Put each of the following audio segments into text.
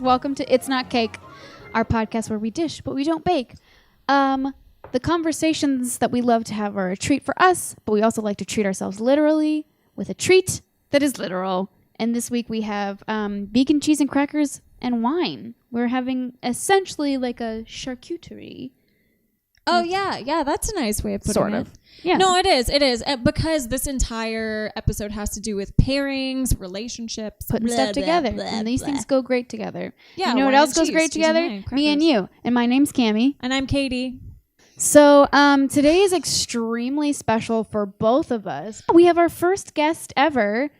Welcome to It's Not Cake, our podcast where we dish, but we don't bake. The conversations that we love to have are a treat for us, but we also like to treat ourselves literally with a treat that is literal. And this week we have vegan cheese and crackers and wine. We're having essentially like a charcuterie. Oh, yeah, that's a nice way of putting it. Sort of. Yeah. No, it is. Because this entire episode has to do with pairings, relationships. Putting stuff together. And these things go great together. Yeah. You know what else goes great together? Me and you. And my name's Cammie. And I'm Katie. So today is extremely special for both of us. We have our first guest ever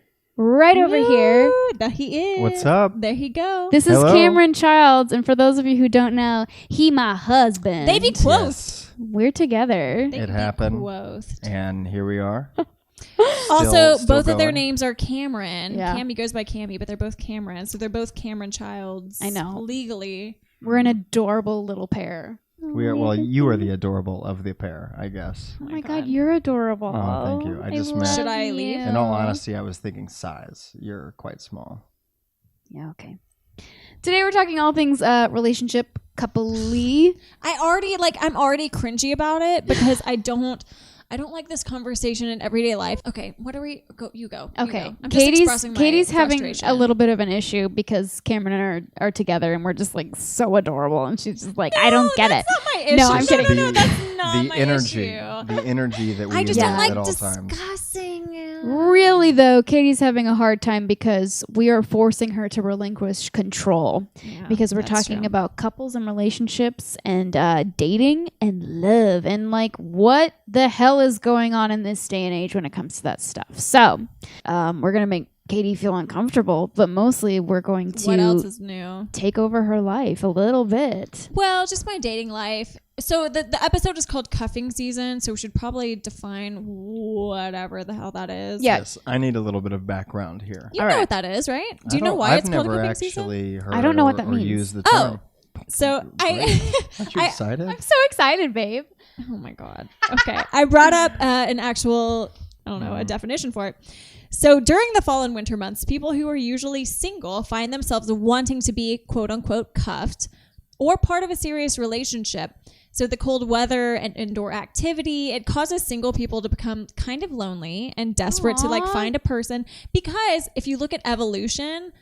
right over here. There he is. What's up? There he go. This is Cameron Childs. And for those of you who don't know, he my husband. They be close. Yes. We're together. It happened. Close. And here we are. Also, still both of their going. names are Cameron. Yeah. Cammie goes by Cammie, but they're both Cameron. So they're both Cameron Childs. I know. Legally. We're an adorable little pair. We are. Well, you are the adorable of the pair, I guess. Oh my God, you're adorable. Oh, thank you. I just meant. Should I leave? In all honesty, I was thinking size. You're quite small. Yeah, okay. Today we're talking all things relationship, couple-y. I'm already cringy about it because I don't like this conversation in everyday life. Okay, what are we? Go, you go. Okay, you go. I'm just expressing my Katie's having frustration. a little bit of an issue because Cameron and I are together and we're just like so adorable, and she's just like, I don't get it. That's not my issue. No, I'm kidding. No, that's not the my energy, issue. the energy that we I just use don't like at all times. discussing. Really though, Katie's having a hard time because we are forcing her to relinquish control because we're talking about couples and relationships and dating and love and like what the hell is going on in this day and age when it comes to that stuff. So we're gonna make Katie feel uncomfortable, but mostly we're going to what else is new? Take over her life a little bit. Well, just my dating life. So the episode is called Cuffing Season, so we should probably define whatever the hell that is. Yeah. Yes, I need a little bit of background here. You know what that is, right? Do you know why it's called Cuffing Season? I've never actually heard I don't know what that or means. used the term. So Aren't you excited? I'm so excited, babe. Oh my God. Okay. I brought up an actual, a definition for it. So during the fall and winter months, people who are usually single find themselves wanting to be quote unquote cuffed or part of a serious relationship. So the cold weather and indoor activity, it causes single people to become kind of lonely and desperate to like find a person, because if you look at evolution,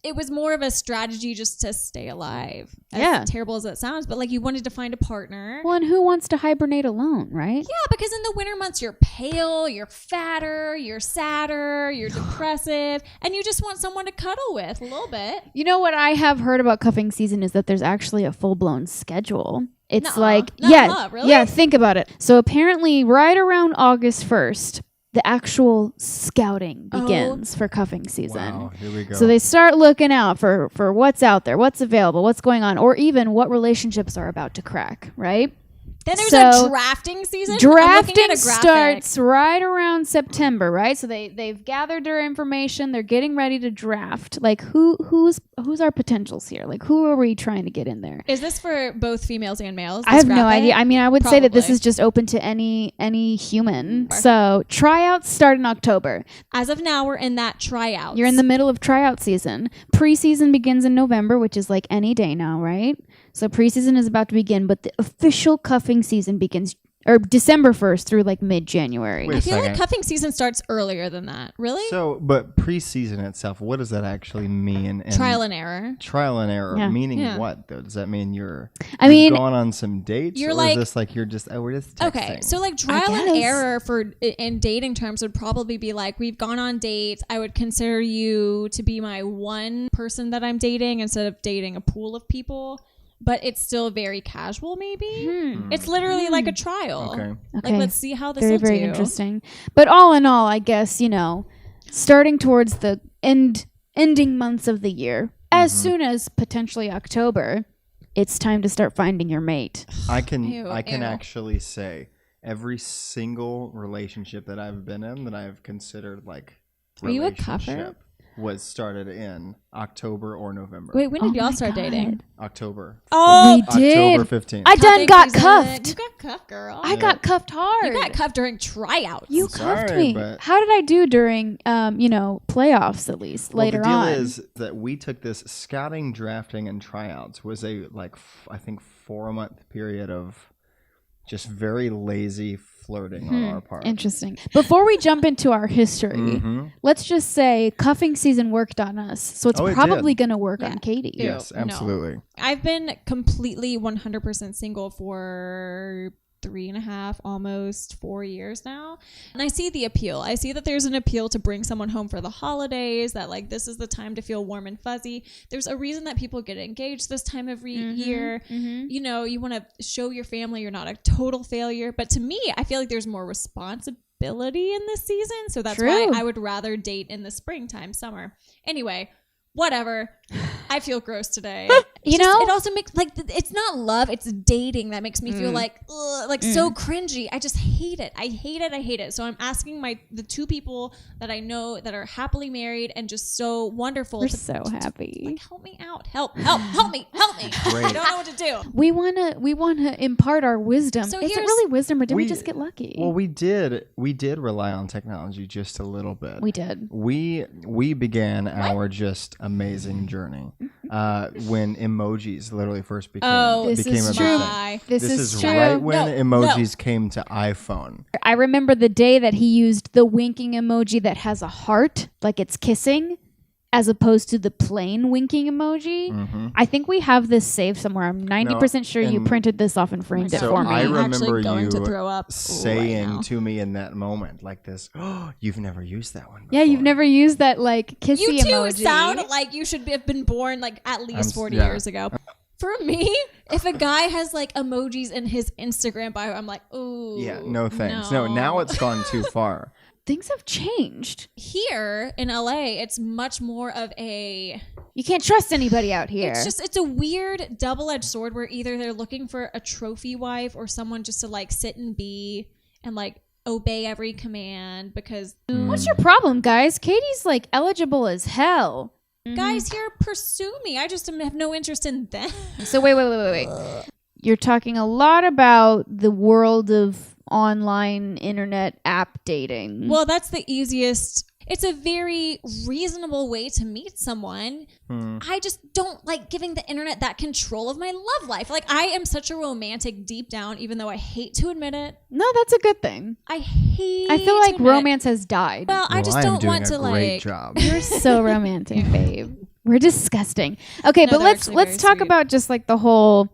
it was more of a strategy just to stay alive. As terrible as that sounds, but like you wanted to find a partner. Well, and who wants to hibernate alone, right? Yeah, because in the winter months, you're pale, you're fatter, you're sadder, you're depressive, and you just want someone to cuddle with a little bit. You know what I have heard about cuffing season is that there's actually a full-blown schedule. It's really? Yeah, think about it. So apparently right around August 1st, the actual scouting begins for cuffing season. Wow, here we go. So they start looking out for what's out there, what's available, what's going on, or even what relationships are about to crack, right? Then there's a drafting season. Drafting starts right around September, right? So they've gathered their information. They're getting ready to draft. Like who's our potentials here? Like who are we trying to get in there? Is this for both females and males? I have no idea. I mean, I would say that this is just open to any human. So tryouts start in October. As of now, we're in that tryout. You're in the middle of tryout season. Preseason begins in November, which is like any day now, right? So preseason is about to begin, but the official cuffing season begins December 1st through like mid-January. I feel like cuffing season starts earlier than that. Really? So, but preseason itself, what does that actually mean? Trial and error. Trial and error, meaning what though? Does that mean you've gone on some dates? You're or like, is this like we're just texting? Okay, so like trial and error in dating terms would probably be like, we've gone on dates. I would consider you to be my one person that I'm dating instead of dating a pool of people. But it's still very casual, maybe. It's literally like a trial. Okay. Like, let's see how this will do. Very interesting. But all in all, I guess, starting towards the ending months of the year, as soon as potentially October, it's time to start finding your mate. I can actually say every single relationship that I've been in that I've considered like Are you a cuffer? was started in October or November. Wait, when did y'all start dating? October. Oh, we did. October 15th. I done got cuffed. You got cuffed, girl. I got cuffed hard. You got cuffed during tryouts. You cuffed me. How did I do during, playoffs at least later on? The deal is that we took this scouting, drafting, and tryouts was a I think 4-month period of just very lazy flirting on our part. Interesting. Before we jump into our history, let's just say cuffing season worked on us. So it's probably going to work on Katie. Yes, absolutely. No. I've been completely 100% single for 3.5, almost 4 years now. And I see the appeal. I see that there's an appeal to bring someone home for the holidays, that like this is the time to feel warm and fuzzy. There's a reason that people get engaged this time of year. You know, you want to show your family you're not a total failure. But to me, I feel like there's more responsibility in this season. So that's why I would rather date in the springtime, summer. Anyway, whatever. I feel gross today. It also makes it's not love, it's dating that makes me feel so cringy. I just hate it. I hate it. So I'm asking the two people that I know that are happily married and just so wonderful. We're so happy. Help me out. Help me. Great. I don't know what to do. We wanna impart our wisdom. So is it really wisdom, or did we just get lucky? Well, we did rely on technology just a little bit. We did. We began our just amazing journey when emojis literally first became a big thing. This is true. Right when emojis came to iPhone. I remember the day that he used the winking emoji that has a heart, like it's kissing, as opposed to the plain winking emoji. I think we have this saved somewhere. I'm 90% sure you printed this off and framed it for me. I remember you to throw up saying to me in that moment like this, "Oh, you've never used that one before." Yeah, you've never used that like kissy emoji. You two sound like you should have been born like at least 40 years ago. For me, if a guy has like emojis in his Instagram bio, I'm like, ooh. Yeah, no thanks. No, now it's gone too far. Things have changed. Here in LA, it's much more of a... You can't trust anybody out here. It's a weird double-edged sword where either they're looking for a trophy wife or someone just to like sit and be and like obey every command because... What's your problem, guys? Katie's like eligible as hell. Guys here pursue me. I just have no interest in them. So wait. You're talking a lot about the world of online internet app dating. Well, that's the easiest. It's a very reasonable way to meet someone. I just don't like giving the internet that control of my love life. Like, I am such a romantic deep down, even though I hate to admit it. No, that's a good thing. I feel like romance has died. Well, I just don't want to like. Great job. You're so romantic, babe. We're disgusting. Okay, but let's talk about just like the whole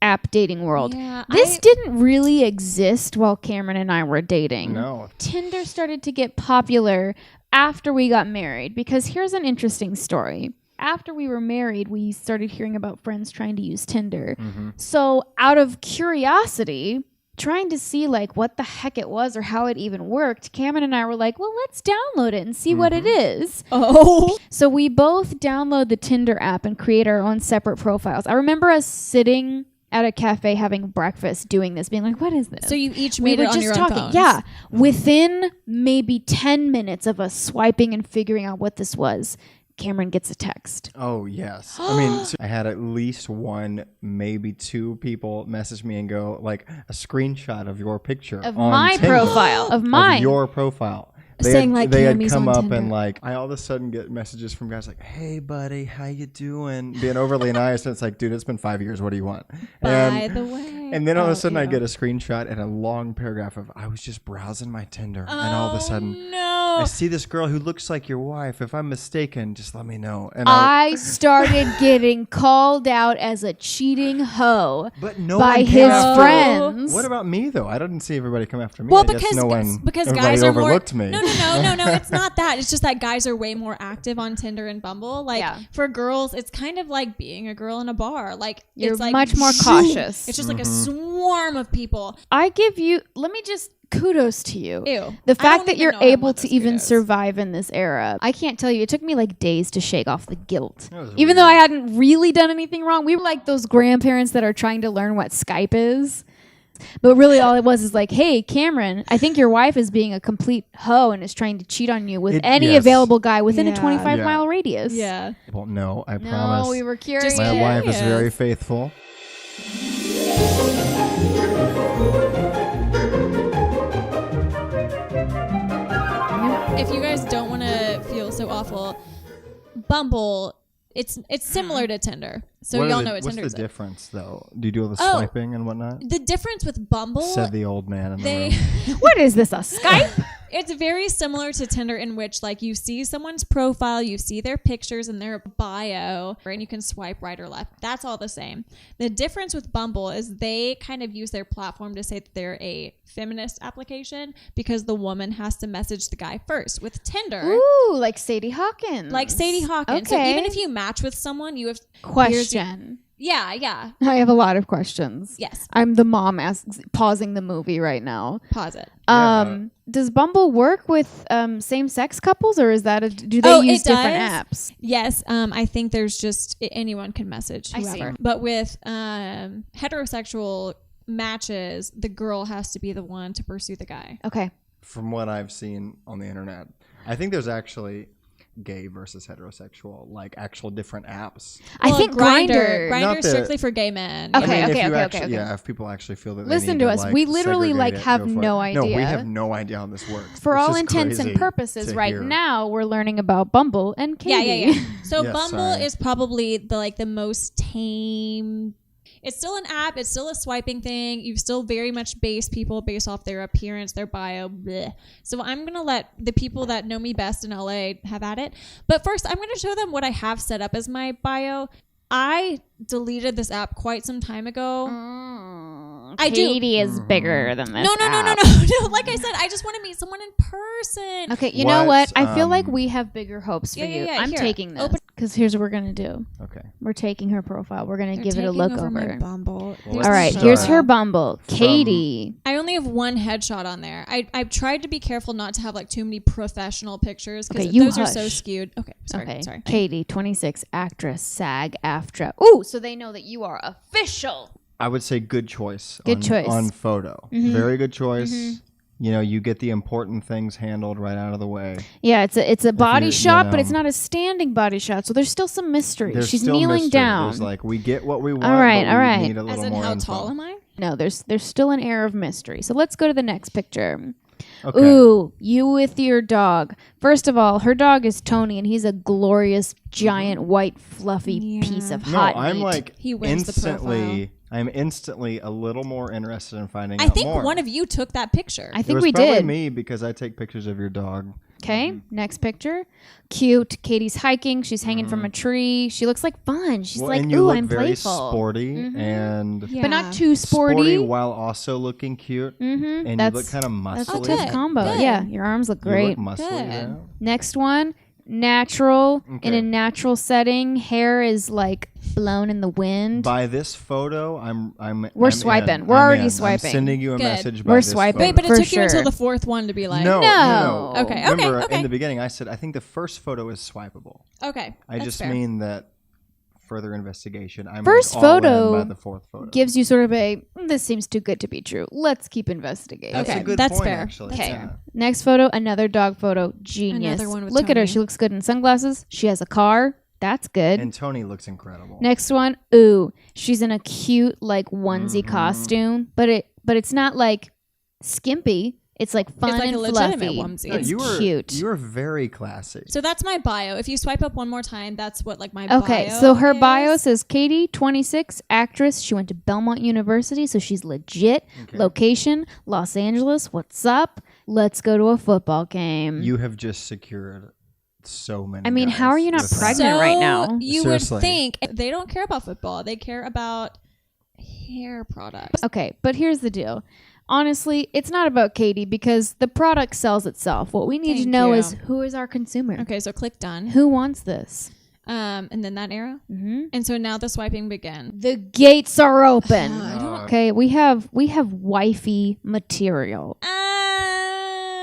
app dating world. Yeah, this didn't really exist while Cameron and I were dating. No. Tinder started to get popular after we got married, because here's an interesting story. After we were married, we started hearing about friends trying to use Tinder. So out of curiosity, trying to see like what the heck it was or how it even worked, Cameron and I were like, well, let's download it and see what it is. So we both download the Tinder app and create our own separate profiles. I remember us sitting at a cafe having breakfast doing this, being like, what is this? So you each made it on your own phones? Yeah. Within maybe 10 minutes of us swiping and figuring out what this was, Cameron gets a text. Oh, yes. I mean, I had at least one, maybe two people message me and go, like, a screenshot of your picture of on my Tinder, profile. Of mine. Of your profile. Saying like they Cammie's had come on up Tinder. and like I all of a sudden get messages from guys like, "Hey buddy, how you doing?" Being overly nice, and it's like, dude, it's been 5 years. What do you want? By the way, and then all of a sudden I get a screenshot and a long paragraph of I was just browsing my Tinder, and all of a sudden I see this girl who looks like your wife. If I'm mistaken, just let me know. And I started getting called out as a cheating hoe by his friends. What about me though? I didn't see everybody come after me. Well, because guys are overlooked more, me. No, it's not that. It's just that guys are way more active on Tinder and Bumble. Like for girls, it's kind of like being a girl in a bar. Like you're it's like much more cautious. It's just like a swarm of people. Let me just kudos to you. Ew. The fact that you're able to even survive in this era. I can't tell you. It took me like days to shake off the guilt. Even though I hadn't really done anything wrong. We were like those grandparents that are trying to learn what Skype is. But really all it was is like, hey, Cameron, I think your wife is being a complete hoe and is trying to cheat on you with any available guy within a 25-mile radius. Yeah. Well, no, I promise. No, we were curious. My wife is very faithful. If you guys don't want to feel so awful, Bumble, it's similar to Tinder. So y'all know what Tinder is. What's the difference, though? Do you do all the swiping and whatnot? The difference with Bumble... Said the old man in the room. What is this, a Skype? It's very similar to Tinder in which, like, you see someone's profile, you see their pictures and their bio, and you can swipe right or left. That's all the same. The difference with Bumble is they kind of use their platform to say that they're a feminist application because the woman has to message the guy first. With Tinder... Ooh, like Sadie Hawkins. Okay. So even if you match with someone, you have... Question. Yeah. I have a lot of questions. Yes. I'm the mom pausing the movie right now. Pause it. Does Bumble work with same-sex couples, or is that do they use different apps? Yes. I think there's just anyone can message whoever. I see. But with heterosexual matches, the girl has to be the one to pursue the guy. Okay. From what I've seen on the internet, I think there's actually gay versus heterosexual, like actual different apps. I think Grindr is strictly for gay men. Okay. Yeah, if people actually feel that listen they need to us, we literally have no idea. No, we have no idea how this works. For all intents and purposes, right now we're learning about Bumble and Katie. Yeah. So Bumble is probably the most tame. It's still an app. It's still a swiping thing. You still very much base people based off their appearance, their bio. Bleh. So I'm going to let the people that know me best in LA have at it. But first, I'm going to show them what I have set up as my bio. I deleted this app quite some time ago. Katie is bigger than this. No. Like I said, I just want to meet someone in person. Okay, you know what? I feel like we have bigger hopes for you. I'm taking this because here's what we're gonna do. Okay. We're taking her profile. We're gonna give it a look over. My Bumble. All right, here's her Bumble. Katie. I only have one headshot on there. I've tried to be careful not to have too many professional pictures because those are so skewed. Okay, sorry. Katie, 26, actress, SAG-AFTRA. Ooh, so they know that you are official. I would say good choice. Choice on photo. Mm-hmm. Very good choice. Mm-hmm. You know, you get the important things handled right out of the way. Yeah, it's a body shot, but it's not a standing body shot, so there's still some mystery. She's kneeling down. There's we get what we want. All right. We need a little more how info. tall am I? No, there's still an air of mystery. So let's go to the next picture. Okay. Ooh, you with your dog. First of all, her dog is Tony, and he's a glorious, giant, white, fluffy piece of hot meat. He wins the profile. I'm instantly a little more interested in finding out more. I think one of you took that picture. I think we did. It was probably me because I take pictures of your dog. Okay, next picture. Cute. Katie's hiking. She's hanging from a tree. She looks like fun. She's like, ooh, I'm very playful. Sporty and but not too sporty. While also looking cute. Mm-hmm. And you look kind of muscly. That's a good combo. Good. Yeah, your arms look great. You look muscly. Yeah. Next one. Natural, in a natural setting. Hair is blown in the wind. By this photo, we're swiping. We're already swiping. I'm sending you a message. We're swiping. Wait, but it took you until the fourth one to be like, no. Okay. Remember, in the beginning, I said I think the first photo is swipeable. Okay, I just mean that further investigation. I'm first all photo in by the fourth photo gives you sort of this seems too good to be true. Let's keep investigating. That's a good that's point, fair. Actually. Okay. Yeah. Next photo, another dog photo. Genius. Another one with Look Tony. at her. She looks good in sunglasses. She has a car. That's good. And Tony looks incredible. Next one. Ooh, she's in a cute onesie costume, but it's not skimpy. It's fun it's and a fluffy. legitimate onesie. It's cute. You were very classy. So that's my bio. If you swipe up one more time, that's what my bio Okay, so her is. bio says Katie, 26, actress. She went to Belmont University, so she's legit. Okay. Location, Los Angeles. What's up? Let's go to a football game. You have just secured so many. I mean, how are you not pregnant right now? You Seriously. would think they don't care about football. They care about hair products. Okay, but here's the deal. Honestly, it's not about Katie because the product sells itself. What we need to know is who is our consumer. Okay, so click done. Who wants this? And then that arrow. Mm-hmm. And so now the swiping begins. The gates are open. Okay, we have wifey material.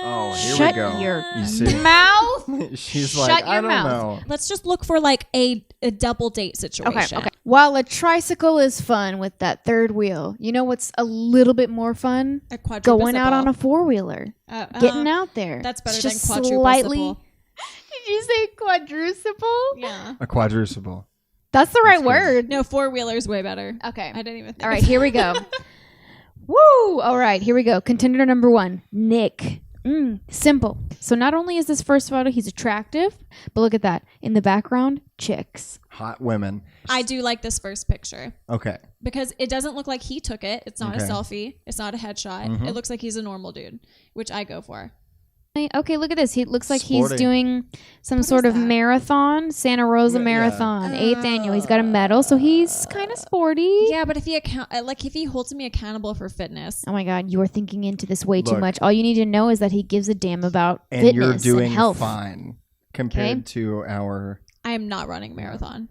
Oh, here Shut we go. Your you see? mouth. She's Shut like, your I don't mouth. know. Let's just look for a double date situation. Okay. While a tricycle is fun with that third wheel, you know what's a little bit more fun? A quadruple. Going out on a 4-wheeler. Getting out there. That's better It's than just quadruple. slightly. Did you say quadruple? Yeah. A quadruple. That's the right good. word. No, 4-wheeler's way better. Okay. I didn't even think All right, here we go. Woo! All right, here we go. Contender number 1, Nick. Simple. So not only is this first photo, he's attractive, but look at that. In the background, chicks. Hot women. I do like this first picture Okay. because it doesn't look like he took it. It's not a Okay. selfie. It's not a headshot. Mhm. It looks like he's a normal dude, which I go for. Okay, look at this. He looks like Sporty. he's doing some What sort is of that? marathon, Santa Rosa Yeah. Marathon, 8th annual. He's got a medal, so he's kind of sporty. Yeah, but if he holds me accountable for fitness, Oh my God, you are thinking into this way too Look. much. All you need to know is that he gives a damn about And fitness you're doing and health. fine compared to our. I am not running a marathon.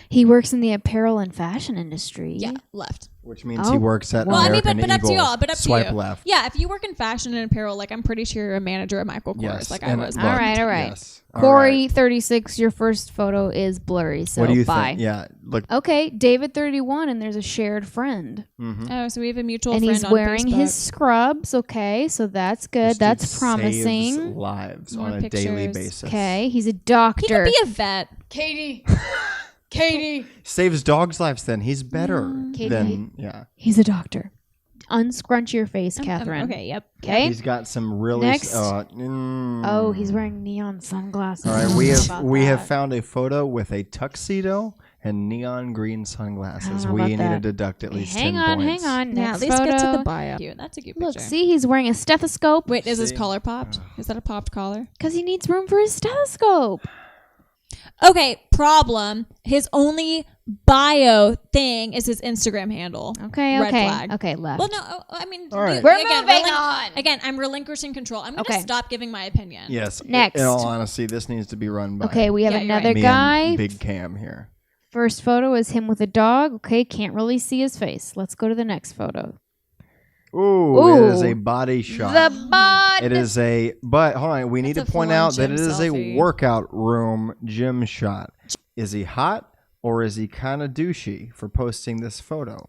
He works in the apparel and fashion industry. Yeah, left. Which means Oh, he works at well, Well, I mean, American but up to Eagle. y'all. But up Swipe to you. left. Yeah, if you work in fashion and apparel, like I'm pretty sure you're a manager at Michael Kors, Yes. like I and was. look, All right, all right. Yes. All Corey, right. 36, your first photo is blurry, so What do you bye. think? Yeah. Look. Okay, David, 31, and there's a shared friend. Mhm. Oh, so we have a mutual And friend he's on wearing his Facebook. scrubs. Okay, so that's good. This dude That's saves promising. lives More on a daily pictures. basis. Okay, he's a He doctor. could be a vet. Katie. Saves dogs' lives. Then he's better Katie. than He's a doctor. Unscrunch your face, Catherine. Okay, yep. Okay. He's got some really. Next. Oh, he's wearing neon sunglasses. All right, we How have about found a photo with a tuxedo and neon green sunglasses. How We about need that? to deduct at least hang 10 on, points. hang on. Yeah, Next at least photo. get to the bio. Cute. That's a cute picture. Look, see, he's wearing a stethoscope Wait, is his See? collar popped? Is that a popped collar? because he needs room for his stethoscope. Okay, problem. His only bio thing is his Instagram handle. Okay, Red okay. flag. Okay, left. Well, no, I mean, All right. We're again, moving on. Again, I'm relinquishing control. I'm going to Okay. stop giving my opinion. Yes. Next. In all honesty, this needs to be run by Okay, we have Yeah, you're another right. me guy. and Big Cam here. First photo is him with a dog. Okay, can't really see his face. Let's go to the next photo. Ooh, it is a body shot. The bod. It is but hold on, we need to That's a point full-on out that gym it is selfie. a workout room gym shot. Is he hot or is he kind of douchey for posting this photo?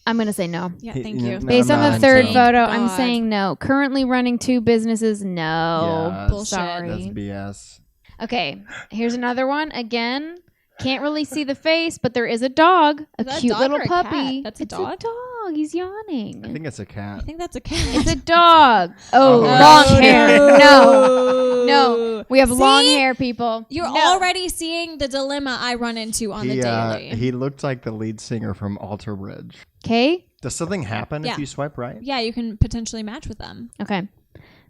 I'm going to say no. Yeah, He- thank no, you. no, Based on the Thank third God. photo, I'm God. saying no. Currently running 2 businesses, no. Yeah, bullshit. Sorry. That's BS. Okay, here's another one. Again, can't really see the face, but there is a dog, a Is that a cute dog little or a cat? puppy. That's a It's dog? a dog. He's yawning. I think it's a cat. I think that's a cat. It's a dog. Oh, Oh, long hair. No. No. No. We have long See? hair, people. You're No. already seeing the dilemma I run into on the daily. He looked like the lead singer from Alter Bridge. Okay. Does something happen Yeah. if you swipe right? Yeah, you can potentially match with them. Okay.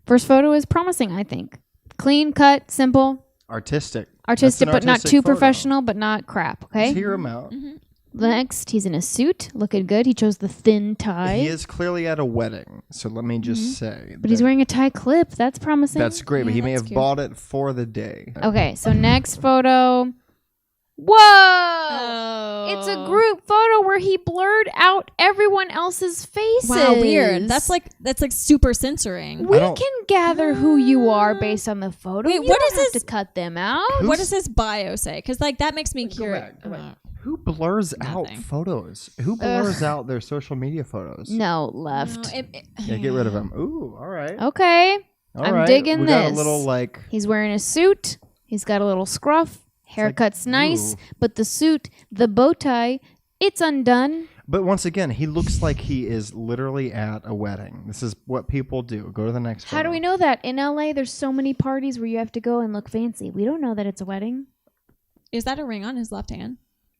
First photo is promising, I think. Clean cut, simple, Artistic. artistic, That's but an not artistic too photo. professional, but not crap. Okay. Let's hear him out. Next, he's in a suit, looking good. He chose the thin tie. He is clearly at a wedding, so let me just say. But he's that- wearing a tie clip. That's promising. That's great, but Yeah, he may that's have cute. bought it for the day. Okay, so next photo. Whoa! It's a group photo where he blurred out everyone else's faces. Wow, weird. That's like super censoring. We I don't- can gather who you are based on the photo. Wait, You what don't is have his- to cut them out? What does his bio say? Because like that makes me curious. Who blurs out Nothing. photos? Who blurs out their social media photos? No, left. Yeah, get rid of them. Ooh, all right. Okay, All I'm right. digging we got this. a little like he's wearing a suit. He's got a little scruff. Haircut's nice, ooh. but the suit, the bow tie, it's undone. but once again, he looks like he is literally at a wedding. This is what people do. Go to the next How photo. do we know that? In LA, there's so many parties where you have to go and look fancy. We don't know that it's a wedding. Is that a ring on his left hand?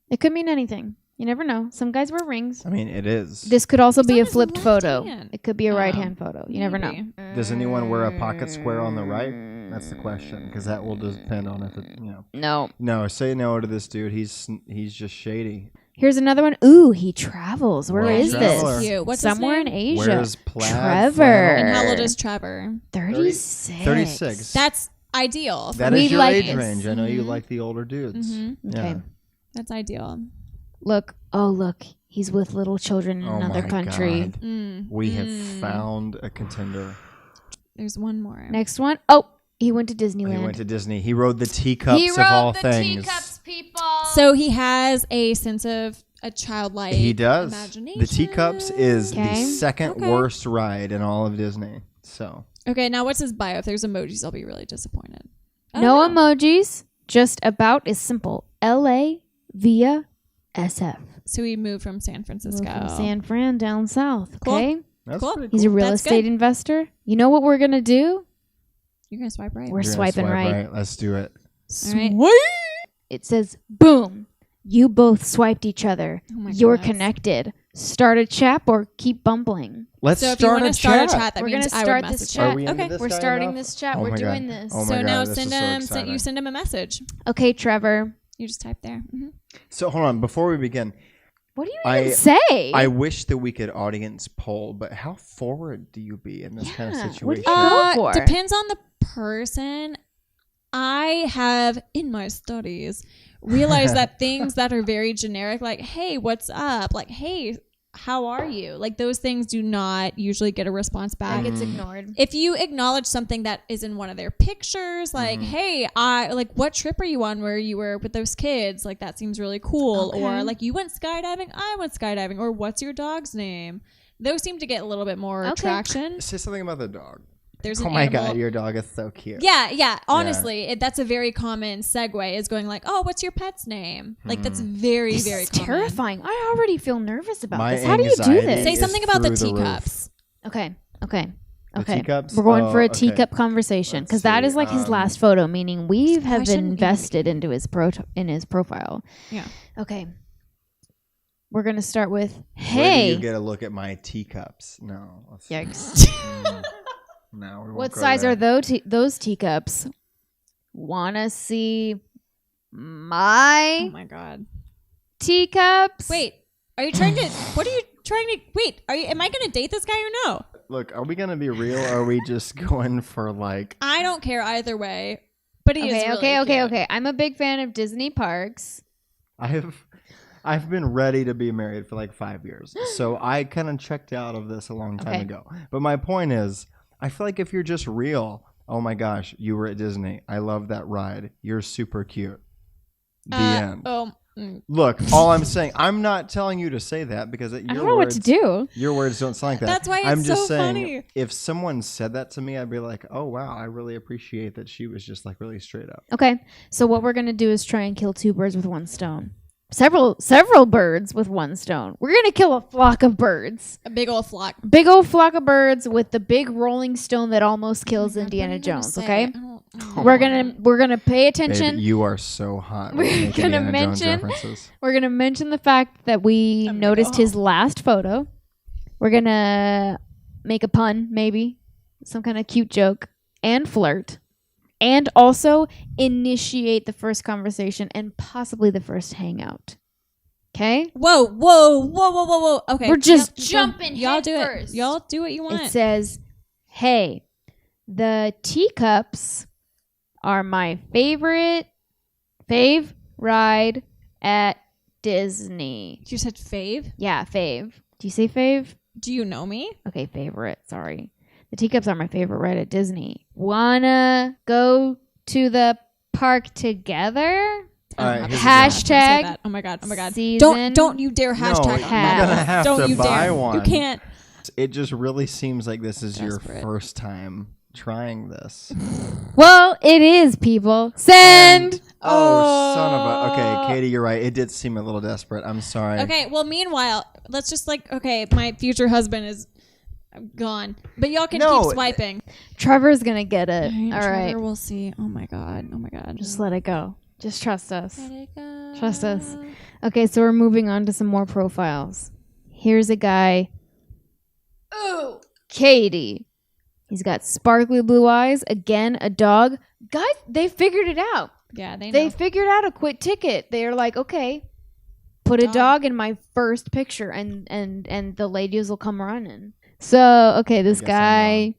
It could mean anything. You never know. Some guys wear rings. I mean, it is. This could also It's be on a his flipped left photo. hand. It could be a Oh, right hand photo. You never know. Maybe. Does anyone wear a pocket square on the right? That's the question, because that will depend on if it, No. No, say no to this dude. He's just shady. Here's another one. Ooh, he travels. Where Well, is traveler. this? Cute. What's his Somewhere in name? Asia. Wears plaid Trevor. flannel. And how old is Trevor? 36. 36. That's ideal. That We is your like age this. range. I know you like the older dudes. Okay. Yeah. That's ideal. Look. Oh, look. He's with little children in Oh another my country. God. We have found a contender. There's one more. Next one. Oh, he went to Disneyland. He went to Disney. He rode the teacups of all things. people. So he has a sense of a childlike He does. imagination. The Teacups is the Okay. second Okay. worst ride in all of Disney. So Okay, now what's his bio? If there's emojis, I'll be really disappointed. I No don't know. emojis. Just about is simple. LA via SF. So he moved from San Francisco. From San Fran down south. Cool. Okay. that's Cool. pretty He's a real That's estate good. investor. You know what we're gonna do? You're gonna swipe right. We're You're gonna swiping swipe right. Let's do it. All right. Sweet. It says, boom. You both swiped each other. Oh my You're goodness. connected. Start a chat or keep bumbling. Let's So if you start want a to start chat. a chat, that We're means gonna I start would this message chat. you. Are we into Okay. this We're guy starting enough? this chat. Oh We're my doing God. this. Oh my So God, now this send is so him. exciting. You send him a message. Okay, Trevor. You just type there. Mm-hmm. So hold on, before we begin, What do you even say? I wish that we could audience poll, but how forward do you be in this kind of Yeah, what do situation? you go for? Depends on the person. I have, in my studies, realized that things that are very generic, like, hey, what's up? Like, hey, how are you? Like, those things do not usually get a response back. That gets ignored. If you acknowledge something that is in one of their pictures, like, hey, what trip are you on where you were with those kids? Like, that seems really cool. Okay. Or like, you went skydiving, I went skydiving. Or what's your dog's name? Those seem to get a little bit more Okay. traction. Say something about the dog. There's Oh an my animal. God, your dog is so cute. Yeah. Honestly, that's a very common segue is going like, oh, what's your pet's name? Like, that's very, This very is common. terrifying. I already feel nervous about My this. How do you do anxiety this? Say is something about the through the roof. teacups. Okay. The teacups? We're going Oh, for a okay. teacup conversation because Let's that see, is like his last photo, meaning we have shouldn't even invested into his in his profile. Yeah. Okay. We're gonna start with Where do hey. you get a look at my teacups? No. let's- Yikes. No, we won't What go size there. are those teacups? Wanna see my Oh my God. teacups? Wait, are you trying to, what are you trying to, wait, am I going to date this guy or no? Look, are we gonna be real? Or are we just going for like? I don't care either way, but he is Okay, really cute. okay. I'm a big fan of Disney parks. I've been ready to be married for like 5 years, so I kind of checked out of this a long time Okay. ago. But my point is, I feel like if you're just real, oh my gosh, you were at Disney. I love that ride. You're super cute. The end. Look, all I'm saying, I'm not telling you to say that because I don't know what to do. Your words don't sound like that. That's why it's I'm just so saying, funny. if someone said that to me, I'd be like, oh wow, I really appreciate that she was just like really straight up. Okay, so what we're gonna do is try and kill two birds with one stone. Several birds with one stone. We're gonna kill a flock of birds. A big old flock. Big old flock of birds with the big rolling stone that almost kills God, Indiana what are you gonna Jones. say? Okay, I don't- we're gonna pay attention. Babe, you are so hot. We're when you make gonna Indiana Jones mention- references. We're gonna mention the fact that we I'm gonna noticed go his last photo. We're gonna make a pun, maybe some kind of cute joke, and flirt, and also initiate the first conversation and possibly the first hangout. Okay. Whoa. Okay. We're just Yep, jumping Y'all head do it. first. Y'all do what you want. It says, "Hey, the teacups are my fave ride at Disney." You said fave? Yeah, fave. Do you say fave? Do you know me? Okay, favorite. Sorry. The teacups are my favorite ride at Disney. Wanna go to the park together? All right, I'm here's not the supposed to Hashtag say that. Oh my god. season. Don't you dare hashtag. No, you're gonna have Don't to you buy dare. one. You can't. It just really seems like this is your Desperate. first time trying this. Well, it is, people. Send. Oh, son of a. Okay, Katie, you're right. It did seem a little desperate. I'm sorry. Okay, well, meanwhile, let's just okay, my future husband is gone. But y'all can No, keep swiping. Trevor's gonna get it. All Trevor, right. we'll see. Oh my god. Just let it go. Just trust us. Let it go. Trust us. Okay, so we're moving on to some more profiles. Here's a guy. Ooh, Katie. He's got sparkly blue eyes. Again, a dog. Guys, they figured it out. Yeah, they know. They figured out a quick ticket. They're like, okay, put a dog in my first picture, and the ladies will come running. So, okay, this I guess I'm guy.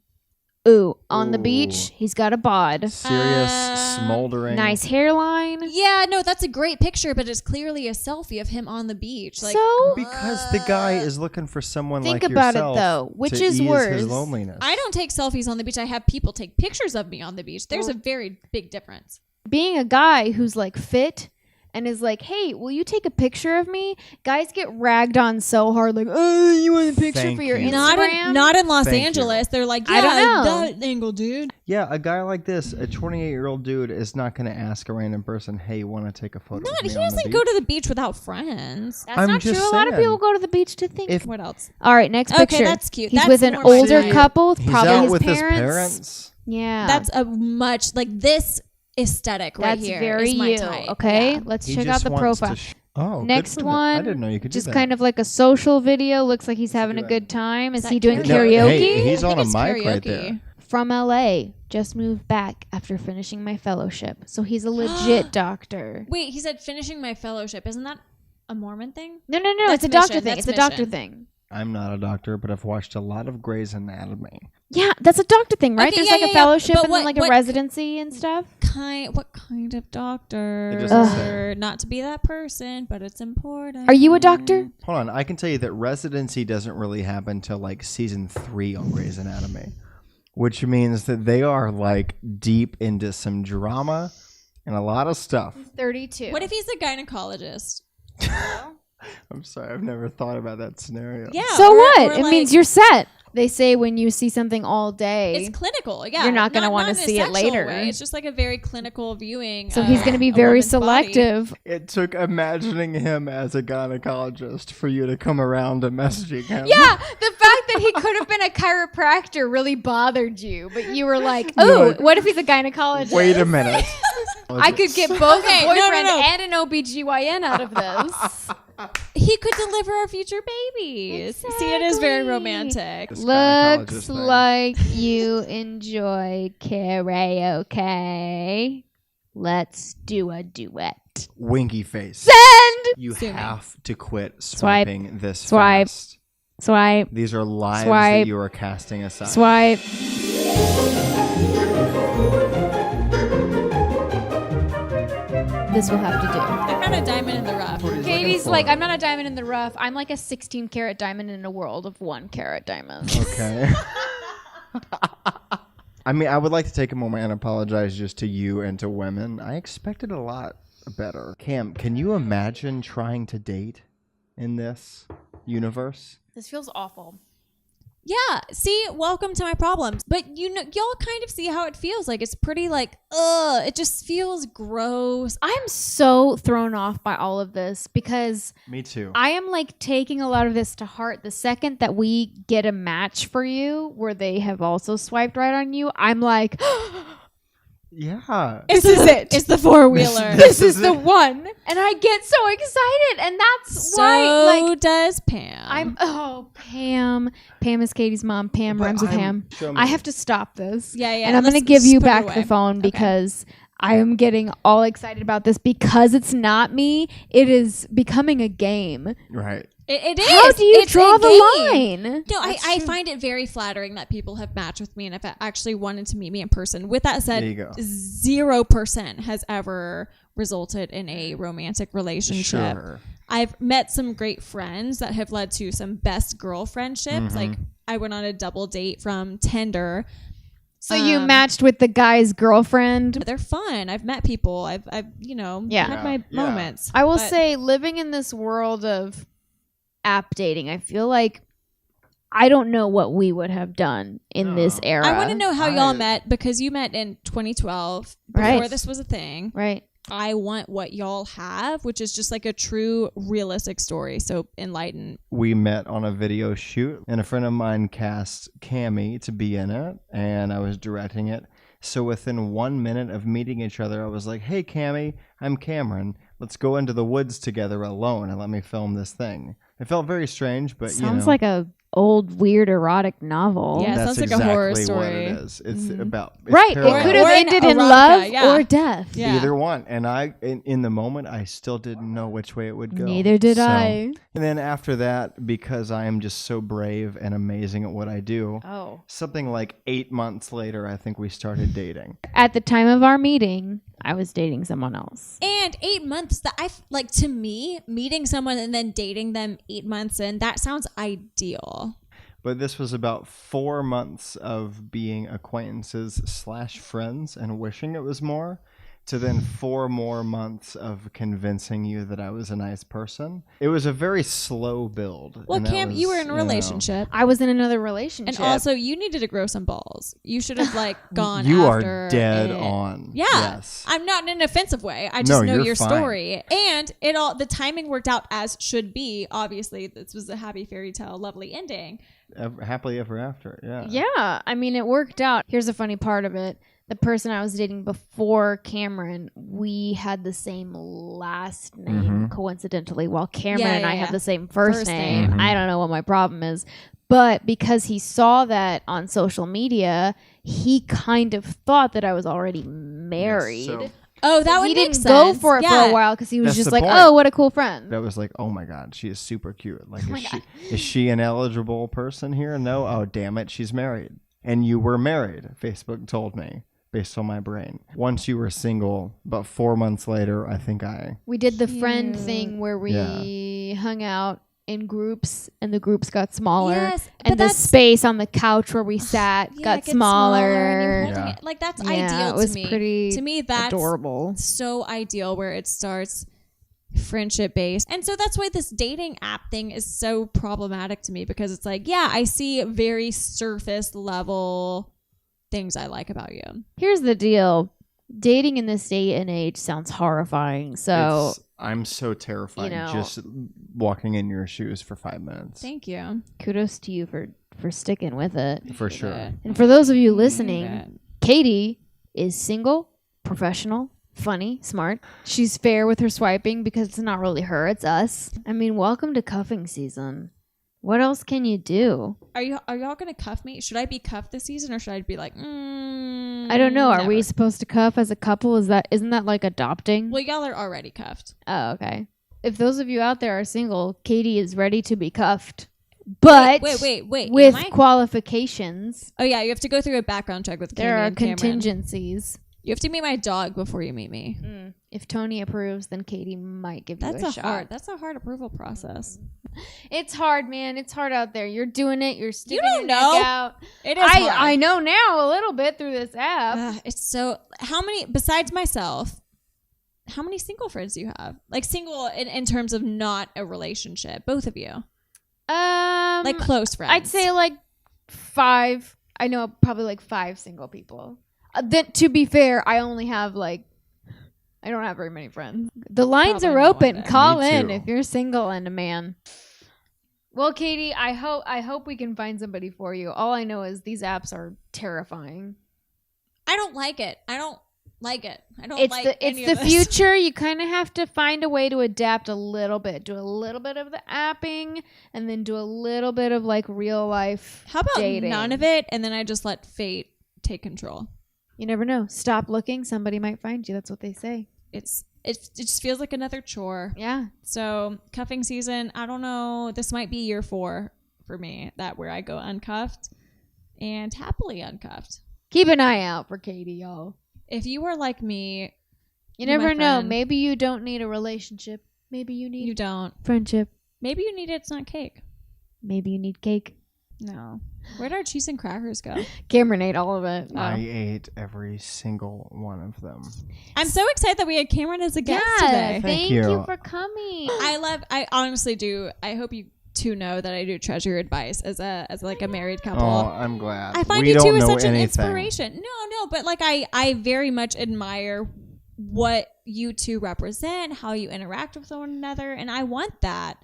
Ooh, on the Ooh. beach, he's got a bod. Serious, smoldering. Nice hairline. Yeah, no, that's a great picture, but it's clearly a selfie of him on the beach. Like, So Because the guy is looking for someone think like about yourself it though. Which to is ease worse? his loneliness. I don't take selfies on the beach. I have people take pictures of me on the beach. There's a very big difference. Being a guy who's like fit and is like, hey, will you take a picture of me? Guys get ragged on so hard, like, oh, you want a picture for your Instagram? Not in Los Angeles. They're like, yeah, I don't know. that angle, dude. Yeah, a guy like this, a 28-year-old dude, is not going to ask a random person, hey, you want to take a photo of me He doesn't go to the beach without friends. That's not true. A lot of people go to the beach to think. What else? All right, next picture. Okay, that's cute. He's with an older couple, probably out his with parents. His parents. Yeah. That's a much, like, this aesthetic right That's here very is my you. type. Okay, Yeah. let's check out the profile. Next one. I didn't know you could do just that. kind of like a social video. Looks like he's having a good time. Is he doing karaoke? karaoke? Hey, he's on a mic right there. From LA, just moved back after finishing my fellowship. So he's a legit doctor. Wait, he said finishing my fellowship. Isn't that a Mormon thing? No, That's it's a doctor mission. thing. That's It's a doctor mission. thing. I'm not a doctor, but I've watched a lot of Grey's Anatomy. Yeah, that's a doctor thing, right? Okay, There's yeah, like a yeah, fellowship but and then like a what- residency and stuff. What kind of doctor? It doesn't say. Not to be that person, but it's important. Are you a doctor? Hold on, I can tell you that residency doesn't really happen until like season 3 on Grey's Anatomy, which means that they are like deep into some drama and a lot of stuff. 32. What if he's a gynecologist? I'm sorry, I've never thought about that scenario. Yeah. So or- what? or It like- means you're set. They say when you see something all day, It's clinical, yeah. You're not gonna wanna in a see it sexual later. way. It's just like a very clinical viewing. so of he's going to be a very woman's body. selective. It took imagining him as a gynecologist for you to come around to messaging him. Yeah, the fact that he could have been a chiropractor really bothered you, but you were like, "Oh, what if he's a gynecologist?" Wait a minute. I could get both Okay, a no, boyfriend no. and an OBGYN out of this. He could deliver our future babies. See, it is very romantic. This gynecologist Looks thing. like you enjoy karaoke. Let's do a duet. Winky face. Send! You Sue me. have to quit Swipe. swiping this Swipe. fast. Swipe. These are lives Swipe. that you are casting aside. Swipe. This will have to do. I'm not a diamond in the rough. Katie's like, I'm not a diamond in the rough. I'm like a 16 karat diamond in a world of 1 carat diamonds. Okay. I mean, I would like to take a moment and apologize just to you and to women. I expected a lot better. Cam, can you imagine trying to date in this universe? This feels awful. Yeah. See, welcome to my problems. But you know, y'all kind of see how it feels. Like it's pretty like, it just feels gross. I'm so thrown off by all of this because Me too. I am like taking a lot of this to heart. The second that we get a match for you where they have also swiped right on you, I'm like, Yeah. this is it. It's the 4-wheeler. This is the one. And I get so excited. And that's why, like, does Pam. Pam. Pam is Katie's mom. Pam But rhymes with I'm- ham. show me. I have to stop this. Yeah, yeah. And I'm going to Let's give you just put it back away. the phone Okay. because I am getting all excited about this because it's not me. It is becoming a game. Right. It is. How do you It's draw a the game. line? No, That's I true. find it very flattering that people have matched with me and have actually wanted to meet me in person. With that said, There you go. 0% has ever resulted in a romantic relationship. Sure. I've met some great friends that have led to some best girl friendships. Mm-hmm. Like I went on a double date from Tinder. So you matched with the guy's girlfriend. They're fun. I've met people. I've you know, Yeah. had my Yeah. moments. I will But- say, living in this world of app dating, I feel like I don't know what we would have done in this era. I want to know how y'all I- met because you met in 2012 before Right. this was a thing. Right. I want what y'all have, which is just like a true realistic story. So enlighten. We met on a video shoot, and a friend of mine cast Cammie to be in it, and I was directing it. So within 1 minute of meeting each other, I was like, "Hey, Cammie, I'm Cameron. Let's go into the woods together alone and let me film this thing." It felt very strange, but Sounds like a old weird erotic novel. Yeah. it that's sounds like a exactly horror what story. it is. It's about it's Right. It parallel. could have Or an ended in erotica, love yeah. or death. Yeah. Either one, and I in the moment I still didn't know which way it would go. Neither did So- I. And then after that, because I am just so brave and amazing at what I do, Oh. something like 8 months later, I think we started dating. At the time of our meeting, I was dating someone else. And 8 months, that I like, to me, meeting someone and then dating them 8 months in, that sounds ideal. But this was about 4 months of being acquaintances / friends and wishing it was more. to then 4 more months of convincing you that I was a nice person. It was a very slow build. Well, Cam, you were in a relationship. I was in another relationship. And also, you needed to grow some balls. You should have gone you after are dead it. on. Yeah. Yes. I'm not in an offensive way. I just know your fine. story. And the timing worked out as should be. Obviously, this was a happy fairy tale, lovely ending. Happily ever after. Yeah. Yeah. I mean, it worked out. Here's a funny part of it. The person I was dating before Cameron, we had the same last name, coincidentally, while Cameron and I have the same first name. Mm-hmm. I don't know what my problem is. But because he saw that on social media, he kind of thought that I was already married. Yes, Oh, that would he make didn't sense. go for it for a while because he was That's just the like, point. oh, what a cool friend. that was like, oh my God, she is super cute. Like, is she an eligible person here? No. Oh, damn it. She's married. And you were married, Facebook told me, based on my brain. Once you were single, but 4 months later, I think we did the friend thing where we hung out in groups and the groups got smaller. Yes, and the space on the couch where we sat got smaller. Like, that's Yeah, ideal it was to me. pretty To me, that's adorable. so ideal where it starts friendship based. And so that's why this dating app thing is so problematic to me, because it's like, yeah, I see very surface level things I like about you. Here's the deal. Dating in this day and age sounds horrifying. So I'm so terrified you know, just walking in your shoes for 5 minutes. Thank you. kudos to you for sticking with it. For sure. And for those of you listening, Katie is single, professional, funny, smart. She's fair with her swiping because it's not really her, it's us. I mean, welcome to cuffing season. What else can you do? Are y'all gonna cuff me? Should I be cuffed this season, or should I be like, I don't know. never. Are we supposed to cuff as a couple? Isn't that like adopting? Well, y'all are already cuffed. Oh, okay. If those of you out there are single, Katie is ready to be cuffed. But Wait. with qualifications. Oh yeah, you have to go through a background check with Cammie There are and Cameron. contingencies. You have to meet my dog before you meet me. If Tony approves, then Katie might give you a shot. That's a hard approval process. It's hard, man. It's hard out there. You're doing it. You're sticking don't your neck know. out. It is hard. I know now a little bit through this app. It's so. How many besides myself? How many single friends do you have? Like single in terms of not a relationship, both of you. Like close friends. I'd say like 5. I know probably like 5 single people. Then to be fair, I only have I don't have very many friends. The lines Probably are not open. one day. Call Me in too. if you're single and a man. Well, Katie, I hope we can find somebody for you. All I know is these apps are terrifying. I don't like it. I don't like It's the future. You kind of have to find a way to adapt a little bit. Do a little bit of the apping, and then do a little bit of like real life. How about dating. none of it, and then I just let fate take control? You never know. Stop looking. Somebody might find you. That's what they say. It just feels like another chore. Yeah. So cuffing season, I don't know. This might be year 4 for me, that where I go uncuffed and happily uncuffed. Keep an eye out for Katie, y'all. If you are like me, You never my know. friend. Maybe you don't need a relationship. Maybe you need you don't. friendship. Maybe you need It's Not Cake. Maybe you need cake. No. Where'd our cheese and crackers go? Cameron ate all of it. I ate every single one of them. I'm so excited that we had Cameron as a guest Yeah, today. thank you. you for coming. I honestly do. I hope you two know that I do treasure your advice as a married couple. Oh, I'm glad. I find we you don't two as know such an anything. inspiration. No, but like I very much admire what you two represent, how you interact with one another, and I want that.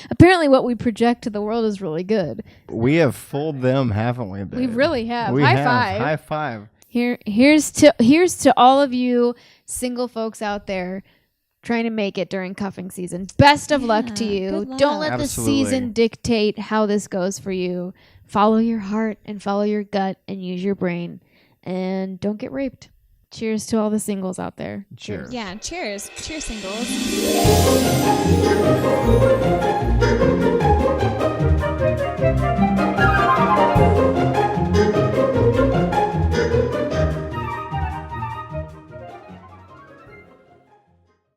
Apparently, what we project to the world is really good. We have fooled them, haven't we, babe? We really have. We High have. five. High five. Here's to all of you single folks out there trying to make it during cuffing season. Best of luck to you. good luck. Don't let the Absolutely. season dictate how this goes for you. Follow your heart and follow your gut and use your brain. And don't get raped. Cheers to all the singles out there. Cheers. Yeah, cheers. Cheers, singles.